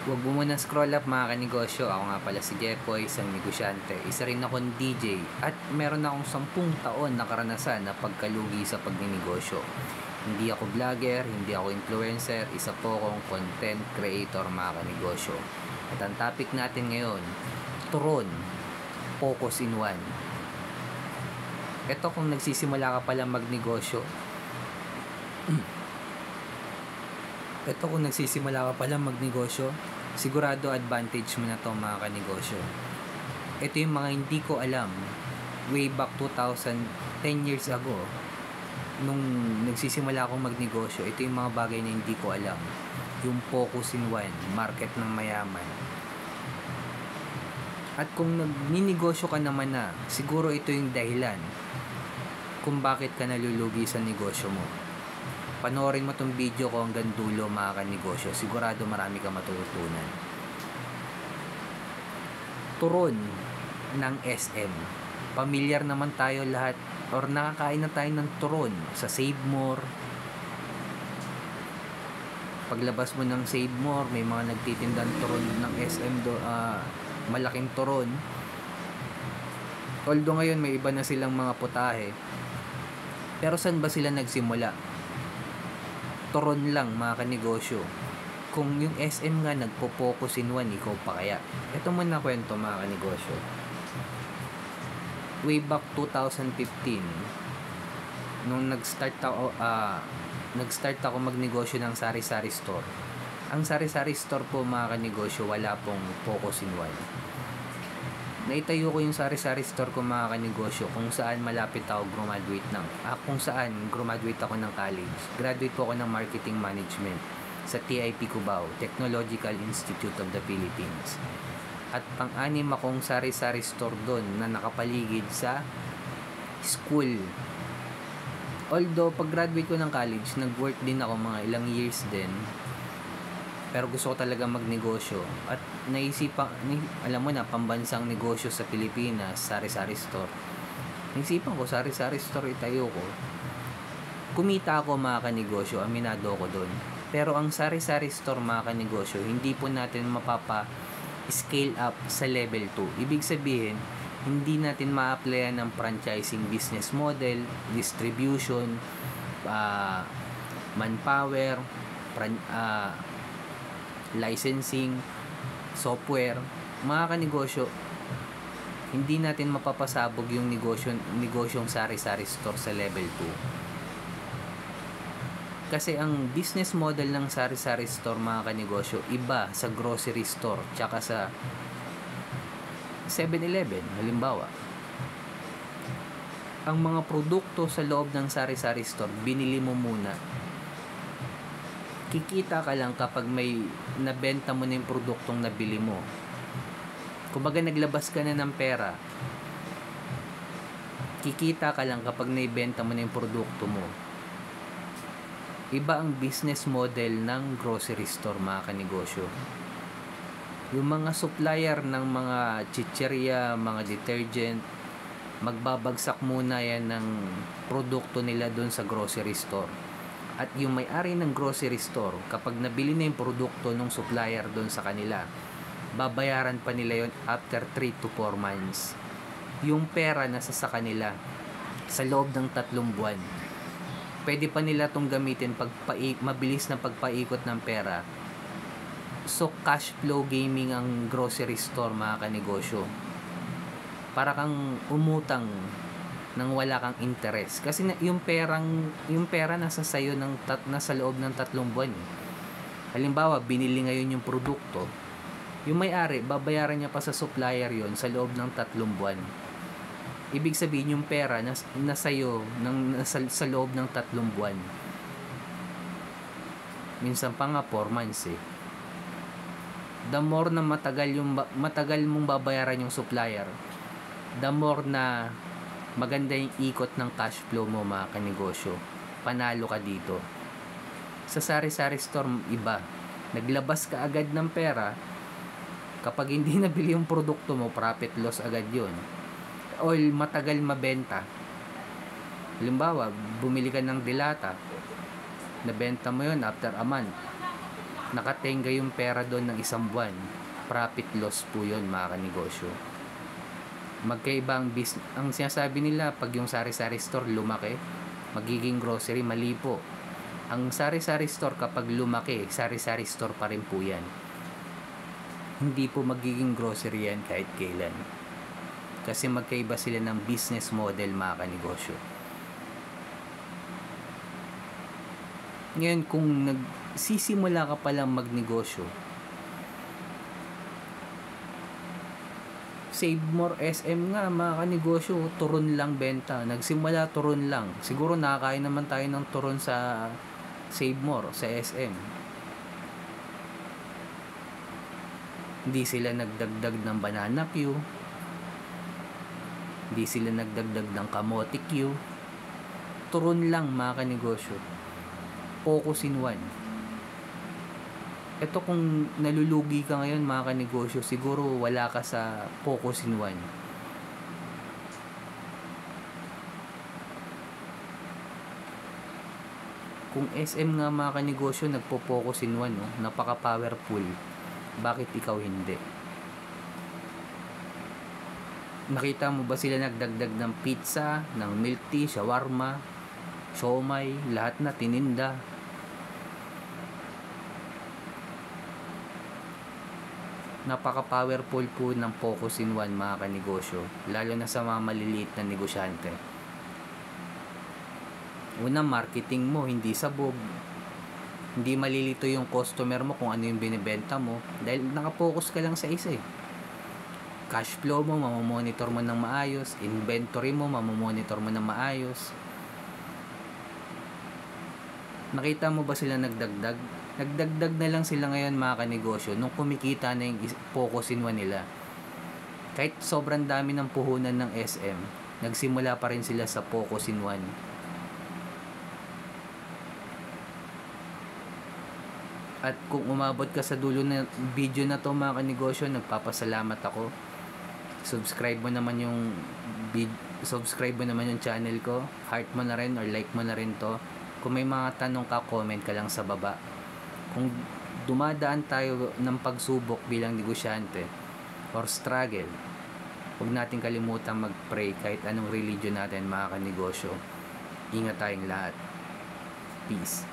Huwag mo muna scroll up mga kanegosyo. Ako nga pala si Jepoy, isang negosyante. Isa rin akong DJ at meron akong 10 taon na karanasan na pagkalugi sa pagninegosyo. Hindi ako vlogger, hindi ako influencer, isa po akong content creator mga kanegosyo. At ang topic natin ngayon, turon, focus in one. Ito kung nagsisimula ka pala magnegosyo, sigurado advantage mo na to mga kanegosyo. Ito yung mga hindi ko alam way back 10 years ago. Nung nagsisimula akong magnegosyo, ito yung mga bagay na hindi ko alam. Yung focus in one, market ng mayaman. At kung nagninegosyo ka naman na, siguro ito yung dahilan kung bakit ka nalulugi sa negosyo mo. Panoorin mo tong video ko hanggang dulo mga kanegosyo. Sigurado marami kang matututunan. Turon ng SM. Pamilyar naman tayo lahat or nakakain na tayo ng turon sa Save More. Paglabas mo ng Save More, may mga nagtitindang turon ng SM malaking turon. Although ngayon may iba na silang mga putahe. Pero saan ba sila nagsimula? Turon lang mga kanegosyo. Kung yung SM nga nagpo-focus in one, ikaw pa kaya? Ito muna kwento mga kanegosyo. Way back 2015, nung nag-start ako magnegosyo ng sari-sari store. Ang sari-sari store po mga kanegosyo, wala pong focus in one. Naitayo ko yung sari-sari store ko mga kanegosyo kung saan malapit ako graduate ako ng college. Graduate po ako ng marketing management sa TIP Cubao, Technological Institute of the Philippines. At pang-anim akong sari-sari store doon na nakapaligid sa school. Although pag graduate ko ng college, nag-work din ako mga ilang years din. Pero gusto ko talaga magnegosyo at alam mo na, pambansang negosyo sa Pilipinas, sari-sari store. Naisipan ko, sari-sari store itayo ko. Kumita ako mga kanegosyo, aminado ko doon. Pero ang sari-sari store mga kanegosyo, hindi po natin mapapa-scale up sa level 2. Ibig sabihin, hindi natin ma-applyan ng franchising business model, distribution, manpower, licensing, software, mga kanegosyo, hindi natin mapapasabog yung negosyong sari-sari store sa level 2. Kasi ang business model ng sari-sari store mga kanegosyo, iba sa grocery store tsaka sa 7-Eleven, halimbawa. Ang mga produkto sa loob ng sari-sari store, binili mo muna. Kikita ka lang kapag may nabenta mo na yung produktong nabili mo. Kumbaga naglabas ka na ng pera. Kikita ka lang kapag naibenta mo na yung produkto mo. Iba ang business model ng grocery store mga kanegosyo. Yung mga supplier ng mga chicheria, mga detergent, magbabagsak muna yan ng produkto nila doon sa grocery store. At yung may-ari ng grocery store, kapag nabili na yung produkto ng supplier doon sa kanila, babayaran pa nila yon after 3 to 4 months. Yung pera nasa sa kanila sa loob ng 3 buwan. Pwede pa nila itong gamitin mabilis na pagpaikot ng pera. So cash flow gaming ang grocery store mga kanegosyo. Para kang umutang nang wala kang interest kasi yung pera nasa sayo nasa loob ng 3 buwan. Halimbawa, binili ngayon yung produkto, yung may-ari babayaran niya pa sa supplier yon sa loob ng 3 buwan. Ibig sabihin yung pera nasayo sa loob ng 3 buwan. Minsan pa nga 4 months . The more na matagal mong babayaran yung supplier, the more na maganda yung ikot ng cash flow mo mga kanegosyo. Panalo ka dito. Sa sari-sari store, iba. Naglabas ka agad ng pera. Kapag hindi nabili yung produkto mo, profit loss agad yun. O matagal mabenta. Halimbawa, bumili ka ng dilata. Nabenta mo yun after a month. nakatenga yung pera doon ng isang buwan. Profit loss po yun mga kanegosyo. Magkaiba ang sinasabi nila, pag yung sari-sari store lumaki, magiging grocery, mali po. Ang sari-sari store kapag lumaki, sari-sari store pa rin po yan. Hindi po magiging grocery yan kahit kailan. Kasi magkaiba sila ng business model mga kanegosyo. Ngayon, kung nagsisimula ka palang magnegosyo, Save More SM nga mga kanegosyo, turon lang benta. Nagsimula turon lang. Siguro nakakain naman tayo ng turon sa Save More, sa SM. Hindi sila nagdagdag ng banana Q. Hindi sila nagdagdag ng kamote Q. Turon lang mga kanegosyo. Focus in one. Ito kung nalulugi ka ngayon mga kanegosyo, siguro wala ka sa focus in one. Kung SM nga mga kanegosyo nagpo-focus in one, no? Napaka-powerful. Bakit ikaw hindi? Nakita mo ba sila nagdagdag ng pizza, ng milk tea, shawarma, siomai, lahat na tininda? Napaka-powerful po ng focus in one mga kanegosyo, lalo na sa mga maliliit na negosyante. Una, marketing mo, hindi sabog. Hindi malilito yung customer mo kung ano yung binibenta mo dahil nakapokus ka lang sa isa eh. Cash flow mo, mamamonitor mo ng maayos. Inventory mo, mamamonitor mo ng maayos. Nakita mo ba sila nagdagdag? Nagdagdag na lang sila ngayon mga kanegosyo nung kumikita na yung focus in one nila. Kahit sobrang dami ng puhunan ng SM, nagsimula pa rin sila sa focus in one. At kung umabot ka sa dulo ng video na to mga kanegosyo, nagpapasalamat ako. Subscribe mo naman yung channel ko. Heart mo na rin or like mo na rin to. Kung may mga tanong ka, comment ka lang sa baba. Kung dumadaan tayo ng pagsubok bilang negosyante or struggle, huwag natin kalimutan mag-pray kahit anong religion natin mga kanegosyo. Ingat tayong lahat. Peace.